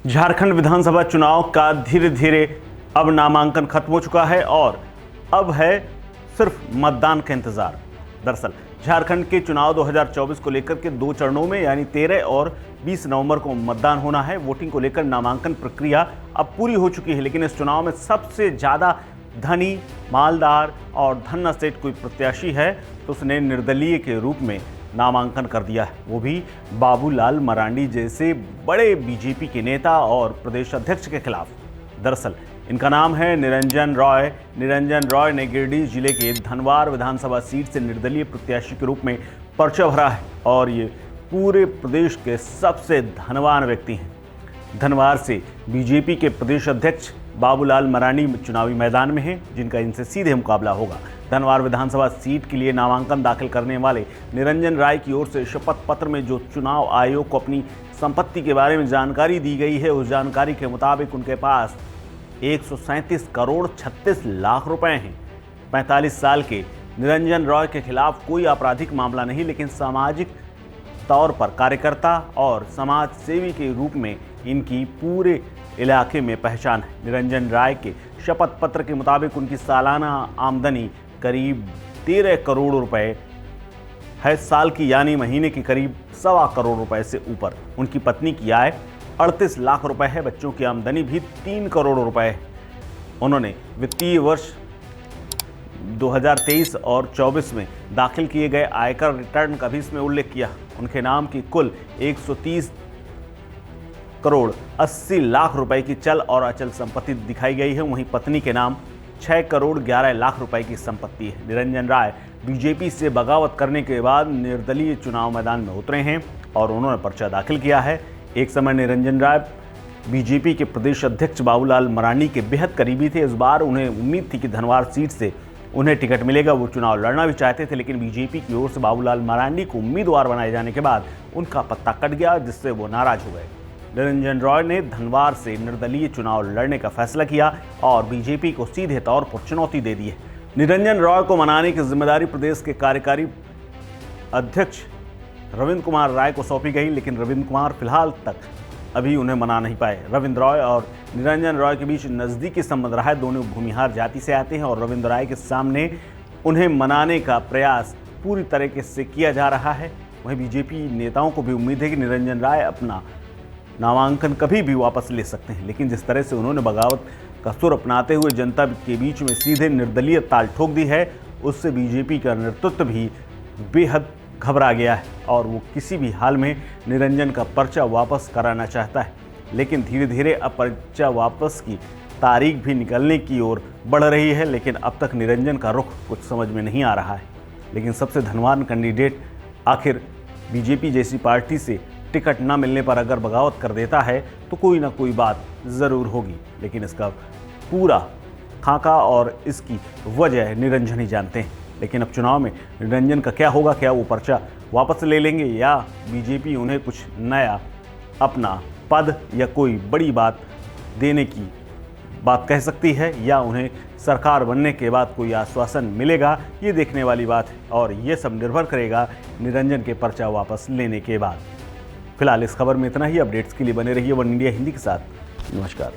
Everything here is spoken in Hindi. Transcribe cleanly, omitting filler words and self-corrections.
झारखंड विधानसभा चुनाव का धीरे धीरे अब नामांकन खत्म हो चुका है और अब है सिर्फ मतदान का इंतजार। दरअसल झारखंड के चुनाव 2024 को लेकर के 2 चरणों में यानी 13 और 20 नवंबर को मतदान होना है। वोटिंग को लेकर नामांकन प्रक्रिया अब पूरी हो चुकी है, लेकिन इस चुनाव में सबसे ज़्यादा धनी, मालदार और धन्ना सेठ कोई प्रत्याशी है तो उसने निर्दलीय के रूप में नामांकन कर दिया है, वो भी बाबूलाल मरांडी जैसे बड़े बीजेपी के नेता और प्रदेश अध्यक्ष के खिलाफ। दरअसल इनका नाम है निरंजन रॉय। निरंजन रॉय ने गिरिडीह जिले के धनवार विधानसभा सीट से निर्दलीय प्रत्याशी के रूप में पर्चा भरा है और ये पूरे प्रदेश के सबसे धनवान व्यक्ति हैं। धनवार से बीजेपी के प्रदेश अध्यक्ष बाबूलाल मरांडी चुनावी मैदान में हैं, जिनका इनसे सीधे मुकाबला होगा। धनवार विधानसभा सीट के लिए नामांकन दाखिल करने वाले निरंजन राय की ओर से शपथ पत्र में जो चुनाव आयोग को अपनी संपत्ति के बारे में जानकारी दी गई है, उस जानकारी के मुताबिक उनके पास 137 करोड़ 36 लाख रुपए हैं। 45 साल के निरंजन रॉय के खिलाफ कोई आपराधिक मामला नहीं, लेकिन सामाजिक तौर पर कार्यकर्ता और समाज सेवी के रूप में इनकी पूरे इलाके में पहचान है। निरंजन राय के शपथ पत्र के मुताबिक उनकी सालाना आमदनी करीब 13 करोड़ रुपए है, साल की यानी महीने की करीब 1.25 करोड़ रुपए से ऊपर। उनकी पत्नी की आय 38 लाख रुपए है, बच्चों की आमदनी भी 3 करोड़ रुपए है। उन्होंने वित्तीय वर्ष 2023 और 24 में दाखिल किए गए आयकर रिटर्न का भी इसमें उल्लेख किया। उनके नाम की कुल 130 करोड़ 80 लाख रुपए की चल और अचल संपत्ति दिखाई गई है। वहीं पत्नी के नाम 6 करोड़ 11 लाख रुपए की संपत्ति है। निरंजन राय बीजेपी से बगावत करने के बाद निर्दलीय चुनाव मैदान में उतरे हैं और उन्होंने पर्चा दाखिल किया है। एक समय निरंजन राय बीजेपी के प्रदेश अध्यक्ष बाबूलाल मरांडी के बेहद करीबी थे। इस बार उन्हें उम्मीद थी कि धनवार सीट से उन्हें टिकट मिलेगा। वो चुनाव लड़ना भी चाहते थे, लेकिन बीजेपी की ओर से बाबूलाल मरांडी को उम्मीदवार बनाए जाने के बाद उनका पत्ता कट गया, जिससे वो नाराज हो गए। निरंजन रॉय ने धनवार से निर्दलीय चुनाव लड़ने का फैसला किया और बीजेपी को सीधे तौर पर चुनौती दे दी है। निरंजन रॉय को मनाने की जिम्मेदारी प्रदेश के कार्यकारी अध्यक्ष रविंद्र कुमार राय को सौंपी गई, लेकिन रविंद्र कुमार फिलहाल तक अभी उन्हें मना नहीं पाए। रविंद्र रॉय और निरंजन रॉय के बीच नज़दीकी संबंध रहा है। दोनों भूमिहार जाति से आते हैं और रविंद्र राय के सामने उन्हें मनाने का प्रयास पूरी तरीके से किया जा रहा है। वहीं बीजेपी नेताओं को भी उम्मीद है कि निरंजन राय अपना नामांकन कभी भी वापस ले सकते हैं, लेकिन जिस तरह से उन्होंने बगावत का सुर अपनाते हुए जनता के बीच में सीधे निर्दलीय ताल ठोक दी है, उससे बीजेपी का नेतृत्व भी बेहद घबरा गया है और वो किसी भी हाल में निरंजन का पर्चा वापस कराना चाहता है। लेकिन धीरे धीरे अब पर्चा वापस की तारीख भी निकलने की ओर बढ़ रही है, लेकिन अब तक निरंजन का रुख कुछ समझ में नहीं आ रहा है। लेकिन सबसे धनवान कैंडिडेट आखिर बीजेपी जैसी पार्टी से टिकट न मिलने पर अगर बगावत कर देता है तो कोई ना कोई बात ज़रूर होगी, लेकिन इसका पूरा खाका और इसकी वजह निरंजन ही जानते हैं। लेकिन अब चुनाव में निरंजन का क्या होगा? क्या वो पर्चा वापस ले लेंगे या बीजेपी उन्हें कुछ नया अपना पद या कोई बड़ी बात देने की बात कह सकती है, या उन्हें सरकार बनने के बाद कोई आश्वासन मिलेगा? ये देखने वाली बात है और ये सब निर्भर करेगा निरंजन के पर्चा वापस लेने के बाद। फिलहाल इस खबर में इतना ही। अपडेट्स के लिए बने रहिए वन इंडिया हिंदी के साथ। नमस्कार।